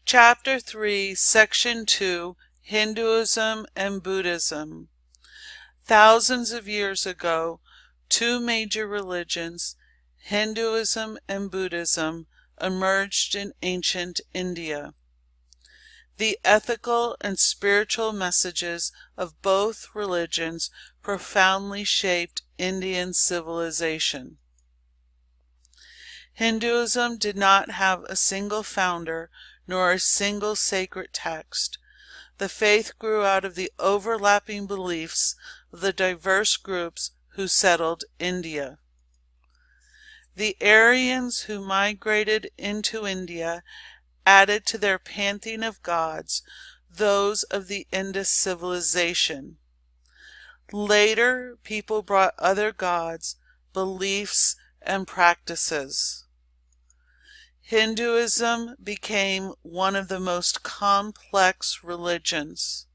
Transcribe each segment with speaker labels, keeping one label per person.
Speaker 1: Chapter 3, Section 2, Hinduism and Buddhism. Thousands of years ago, two major religions, Hinduism and Buddhism, emerged in ancient India. The ethical and spiritual messages of both religions profoundly shaped Indian civilization. Hinduism did not have a single founder nor a single sacred text. The faith grew out of the overlapping beliefs of the diverse groups who settled India. The Aryans who migrated into India added to their pantheon of gods those of the Indus civilization. Later, people brought other gods, beliefs, and practices. Hinduism became one of the most complex religions.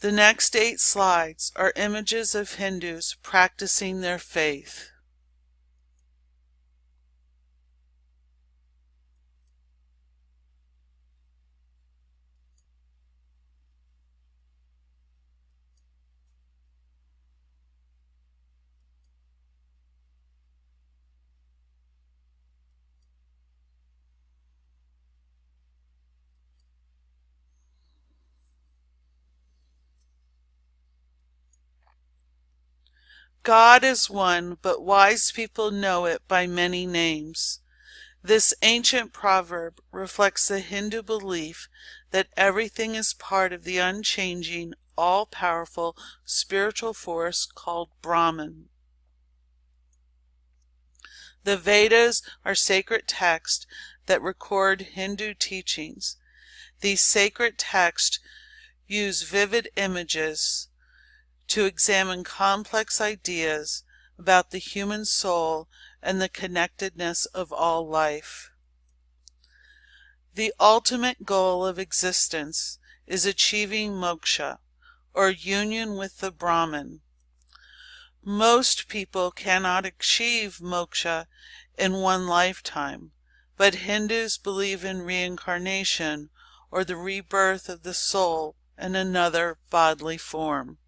Speaker 1: The next 8 slides are images of Hindus practicing their faith. God is one, but wise people know it by many names. This ancient proverb reflects the Hindu belief that everything is part of the unchanging, all-powerful spiritual force called Brahman. The Vedas are sacred texts that record Hindu teachings. These sacred texts use vivid images to examine complex ideas about the human soul and the connectedness of all life. The ultimate goal of existence is achieving moksha, or union with the Brahman. Most people cannot achieve moksha in one lifetime, but Hindus believe in reincarnation, or the rebirth of the soul in another bodily form.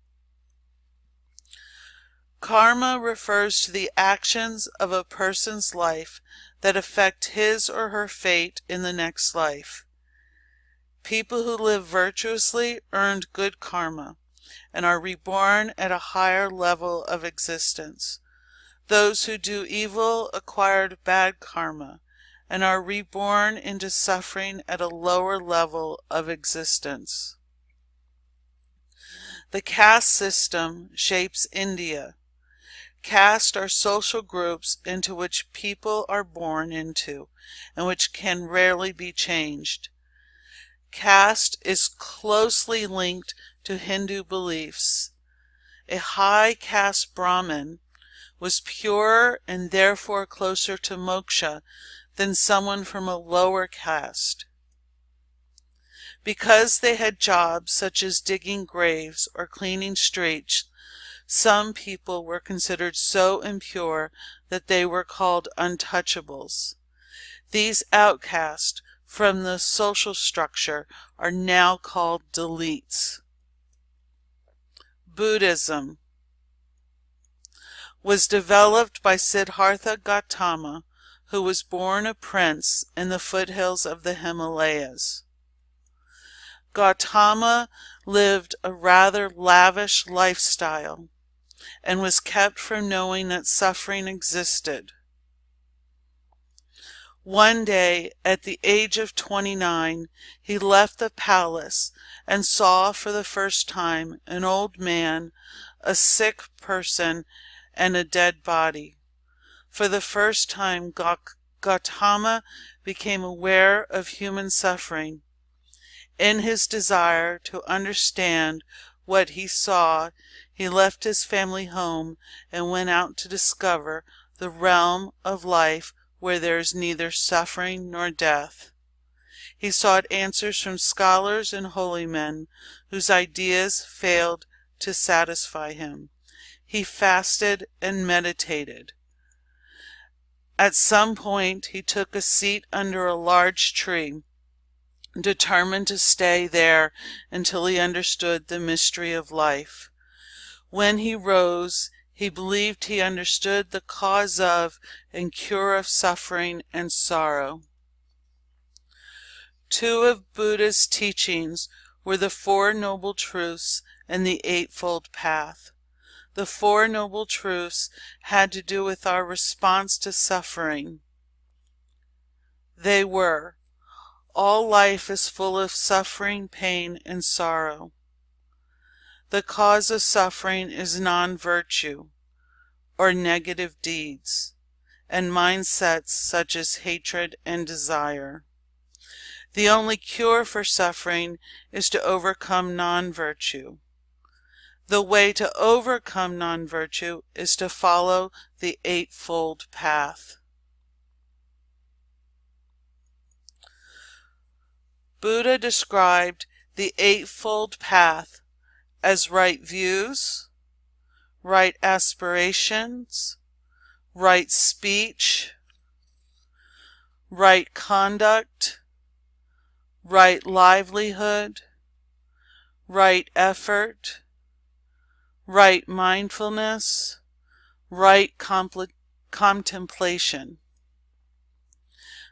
Speaker 1: Karma refers to the actions of a person's life that affect his or her fate in the next life. People who live virtuously earned good karma and are reborn at a higher level of existence. Those who do evil acquired bad karma and are reborn into suffering at a lower level of existence. The caste system shapes India. Caste are social groups into which people are born into and which can rarely be changed. Caste is closely linked to Hindu beliefs. A high caste Brahmin was purer and therefore closer to moksha than someone from a lower caste. Because they had jobs such as digging graves or cleaning streets, some people were considered so impure that they were called untouchables. These outcasts from the social structure are now called deletes. Buddhism was developed by Siddhartha Gautama, who was born a prince in the foothills of the Himalayas. Gautama lived a rather lavish lifestyle and was kept from knowing that suffering existed. One day, at the age of 29, he left the palace and saw for the first time an old man, a sick person, and a dead body. For the first time, Gautama became aware of human suffering. In his desire to understand what he saw, he left his family home and went out to discover the realm of life where there is neither suffering nor death. He sought answers from scholars and holy men whose ideas failed to satisfy him. He fasted and meditated. At some point he took a seat under a large tree, determined to stay there until he understood the mystery of life. When he rose, he believed he understood the cause of and cure of suffering and sorrow. Two of Buddha's teachings were the Four Noble Truths and the Eightfold Path. The Four Noble Truths had to do with our response to suffering. They were: all life is full of suffering, pain, and sorrow. The cause of suffering is non-virtue, or negative deeds, and mindsets such as hatred and desire. The only cure for suffering is to overcome non-virtue. The way to overcome non-virtue is to follow the Eightfold Path. Buddha described the Eightfold Path as right views, right aspirations, right speech, right conduct, right livelihood, right effort, right mindfulness, right contemplation.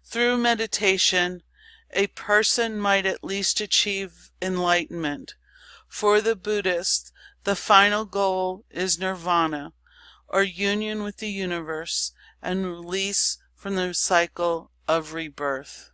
Speaker 1: Through meditation, a person might at least achieve enlightenment. For the Buddhist, the final goal is nirvana, or union with the universe, and release from the cycle of rebirth.